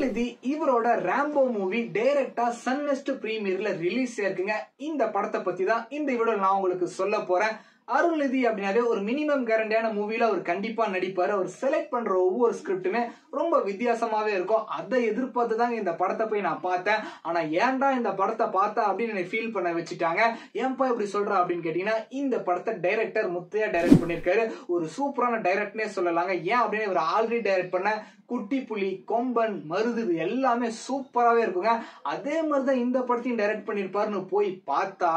அருள்நிதி இவரோட Rambo movie டைரக்டா Sun next பிரீமியர்ல release இருக்குங்க. இந்த படத்தை பத்தி தான் இந்த வீடியோல நான் உங்களுக்கு சொல்ல போறேன். அருள்நிதி அப்படின்னாலே ஒரு மினிமம் கேரண்டியான மூவில அவர் கண்டிப்பா நடிப்பாரு. அவர் செலக்ட் பண்ற ஒவ்வொரு ஸ்கிரிப்டுமே ரொம்ப வித்தியாசமாவே இருக்கும். அதை எதிர்பார்த்து தாங்க இந்த படத்தை போய் நான் பார்த்தேன். ஆனா ஏன்டா இந்த படத்தை பார்த்தா அப்படின்னு என்னை ஃபீல் பண்ண வச்சுட்டாங்க. ஏன்பா இப்படி சொல்ற அப்படின்னு கேட்டீங்கன்னா, இந்த படத்தை டைரக்டர் முத்தையா டைரக்ட் பண்ணிருக்காரு. ஒரு சூப்பரான டைரக்டர்னே சொல்லலாங்க. ஏன் அப்படின்னு இவர் ஆல்ரெடி டைரக்ட் பண்ண குட்டி புலி, கொம்பன், மருது இது எல்லாமே சூப்பராகவே இருக்குங்க. அதே மாதிரிதான் இந்த படத்தையும் டைரக்ட் பண்ணிருப்பாருன்னு போய் பார்த்தா,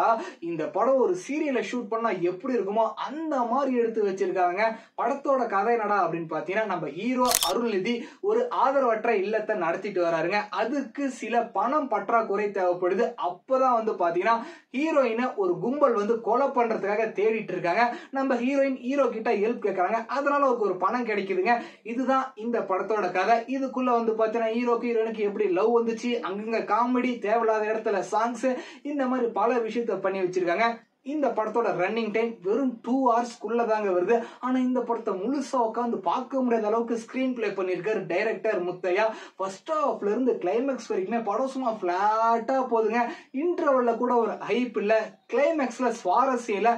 இந்த படம் ஒரு சீரியலை ஷூட் பண்ணா எப்படி இருக்குமோ அந்த மாதிரி எடுத்து வச்சிருக்காங்க. படத்தோட கதை என்னடா அப்படின்னு பாத்தீங்கன்னா, நம்ம ஹீரோ அருள்நிதி ஒரு ஆதரவற்ற இல்லத்தை நடத்திட்டு வராருங்க. அதுக்கு சில பணம் பற்றாக்குறை தேவைப்படுது. அப்பதான் வந்து பாத்தீங்கன்னா ஹீரோயினை ஒரு கும்பல் வந்து கொலை பண்றதுக்காக தேடிட்டு இருக்காங்க. நம்ம ஹீரோயின் ஹீரோ கிட்ட ஹெல்ப் கேட்கறாங்க. அதனால அவருக்கு ஒரு பணம் கிடைக்குதுங்க. இதுதான் இந்த படத்தோட கதை. இதுக்குள்ள வந்து பாத்தீங்கன்னா ஹீரோக்கு ஹீரோயினுக்கு எப்படி லவ் வந்துச்சு, அங்கங்க காமெடி, தேவையில்லாத இடத்துல சாங்ஸ், இந்த மாதிரி பல விஷயத்த பண்ணி வச்சிருக்காங்க. இந்த படத்தோட ரன்னிங் டைம் வெறும் 2 hours தாங்க வருது. ஆனா இந்த படத்தை முழுசா உட்காந்து பார்க்க முடியாத அளவுக்கு ஸ்கிரீன் பிளே பண்ணிருக்காரு டைரக்டர் முத்தையா. ஃபர்ஸ்ட் ஹாஃப்ல இருந்து கிளைமேக்ஸ் வரைக்குமே படம் சும்மா பிளாட்டா போகுதுங்க. இன்டர்வல்ல கூட ஒரு ஹைப் இல்ல, கிளைமேக்ஸ்ல சுவாரஸ்யம் இல்ல.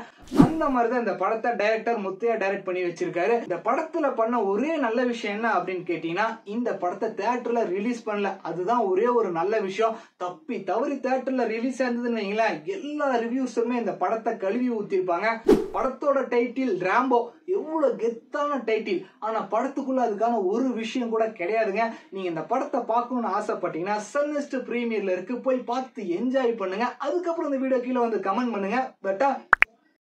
அந்த மாதிரிதான் இந்த படத்தை டைரக்டர் முத்தையா டைரக்ட் பண்ணி வச்சிருக்காரு. இந்த படத்துல பண்ண ஒரே நல்ல விஷயம் என்ன அப்படின்னு கேட்டீங்கன்னா, இந்த படத்தை தியேட்டர்ல ரிலீஸ் பண்ணல. அதுதான் ஒரே ஒரு நல்ல விஷயம். தப்பி தவறி தியேட்டர்ல ரிலீஸ் ஆனதுன்னு வைங்களேன், எல்லா ரிவ்யூஸுமே இந்த படத்தை கழுவி ஊத்திருப்பாங்க. படத்தோட டைட்டில் ராம்போ, எவ்வளவு கெத்தான டைட்டில். ஆனா படத்துக்குள்ள அதுக்கான ஒரு விஷயம் கூட கிடையாதுங்க. நீங்க இந்த படத்தை பார்க்கணும்னு ஆசைப்பட்டீங்கன்னா சன் நெக்ஸ்ட் பிரீமியர்ல இருக்கு, போய் பார்த்து என்ஜாய் பண்ணுங்க. அதுக்கப்புறம் இந்த வீடியோ கீழே வந்து கமெண்ட் பண்ணுங்க. பட்டா